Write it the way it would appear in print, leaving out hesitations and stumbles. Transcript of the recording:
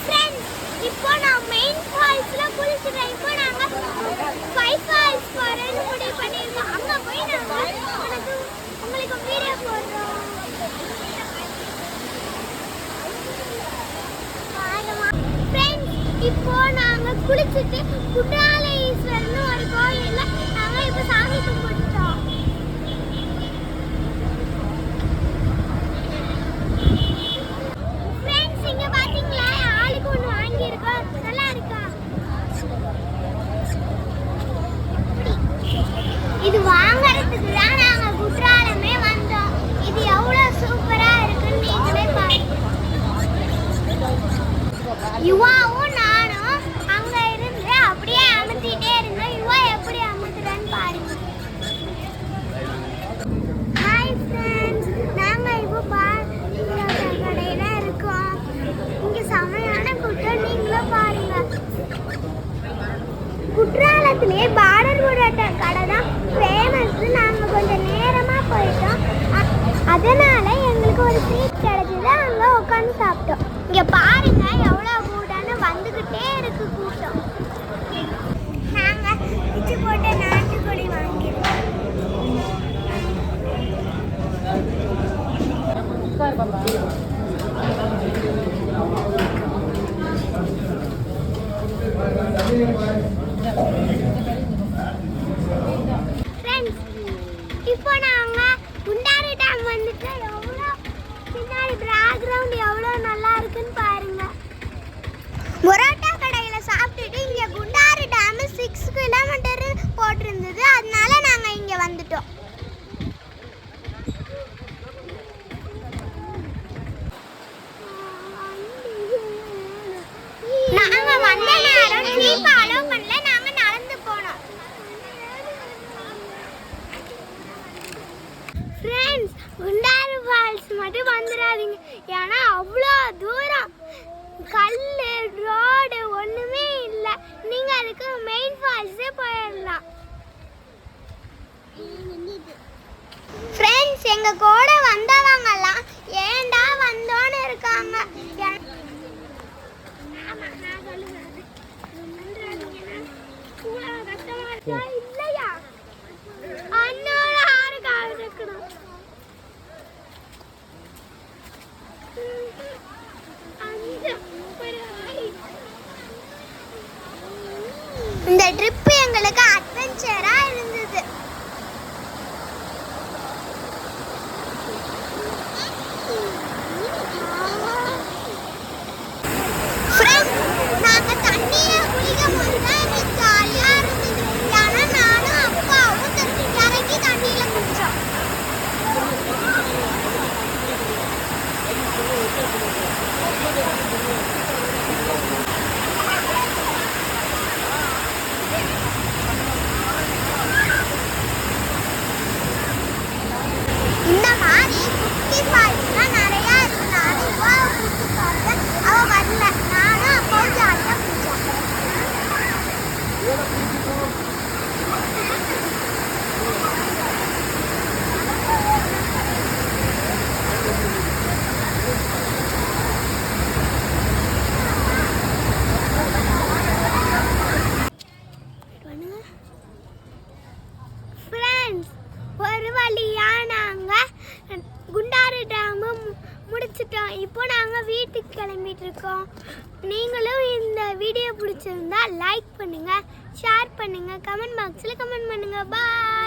Friends, இப்போ நான் main ஃபால்ஸ்ல குளிச்சிட்டேன். இப்போ நாங்க 5 ஃபால்ஸ் போறேன்னு முடிவு பண்ணிருக்கோம். அங்க போய் நாங்க உங்களுக்கு வீடியோ போடுறோம். ஃப்ரெண்ட்ஸ், இப்போ நாங்க குளிச்சிட்டு குற்றாலீஸ்வரர்னு ஒரு கோயில்ல நாங்க இப்போ சாமி கும்பிட்டோம். ஃப்ரெண்ட்ஸ், இங்க பாத்தீங்களா ஆளுக்கு ஒன்று வாங்கியிருக்கோம். நல்லா இருக்கா? இது வாங்குறதுக்கு தான் நாங்க குற்றாலமே வந்தோம். இது எவ்வளவு சூப்பரா இருக்குன்னு நீங்களே பாருங்க. யுவாவும் நானும் அங்க இருந்து அப்படியே அமுத்திட்டே இருந்தோம். யுவா எப்படி அமுத்துறன்னு பாருங்க. ஹாய் ஃப்ரெண்ட்ஸ், நாங்க இப்போ கடையில இருக்கோம். இங்க செமையான கூட்டம், நீங்களும் பாருங்க. குற்றாலத்திலே பார்டர் புரோட்டா கடை தான் ஃபேமஸ். நாங்கள் கொஞ்சம் நேரமாக போயிட்டோம். அதனால எங்களுக்கு ஒரு சீட் கிடைச்சது. அங்கே உட்காந்து சாப்பிட்டோம். இங்கே பாருங்க எவ்வளோ கூட்டம்னு வந்துக்கிட்டே இருக்கு கூட்டம். நாங்கள் பிச்சு போட்ட நாட்டுக்கோழி வாங்கியிருக்கோம். ஃப்ரெண்ட்ஸ், இப்போ நாங்க குண்டாறு டேம் வந்துட்டு எவ்வளோ பின்னாடி பேக்ரவுண்ட் எவ்வளோ நல்லா இருக்குன்னு பாருங்க. பரோட்டா கடையில் சாப்பிட்டுட்டு இங்கே குண்டாறு டேம் 6 கிலோமீட்டர் போட்டிருந்தது. அதனால நாங்கள் இங்கே வந்துட்டோம். நாங்க வந்த நேரம் ஜீப் அலோ பண்ணல. நாங்க நடந்து போனோம். ஃப்ரெண்ட்ஸ், குண்டாறு ஃபால்ஸ் மட்டும் வந்துடாதீங்க. ஏன்னா அவ்வளோ தூரம் கல்லு ரோடு ஒண்ணுமே இல்லை. நீங்க அதுக்கு மெயின் ஃபால்ஸே போயிடலாம். ஃப்ரெண்ட்ஸ், எங்க கூட வந்தவங்கலாம் ஏண்டா வந்தோன்னு இருக்காங்க. இல்லையா அண்ணோட ஆறுக்காக இருக்கணும். இந்த ட்ரிப் எங்களுக்கு அட்வென்ச்சரா இருந்தது. நாங்க தண்ணியில குளிக்கும் போது தான் எங்களுக்கு ஜாலியா இருந்தது. ஏன்னா நானும் அப்பாவும் இறங்கி தண்ணியில குளிச்சோம். இந்த மாதிரி குட்டி ஃபால்ஸ்லாம் நிறையா இருக்கு. நானும் அப்பாவை கூப்பிட்டு பார்த்தேன். அவ வரல. நானும் அப்பாவும் ஜாலியாக குளிச்சோம். ஃப்ரெண்ட்ஸ், ஒரு வழியா நாங்க குண்டாறு டேம் முடிச்சிட்டோம். இப்போ நாங்க வீட்டுக்கு கிளம்பிட்டு இருக்கோம். நீங்களும் இந்த வீடியோ பிடிச்சிருந்தா லைக் பண்ணுங்க, ஷேர் பண்ணுங்க, கமெண்ட் பாக்ஸ்ல கமெண்ட் பண்ணுங்க. பாய்.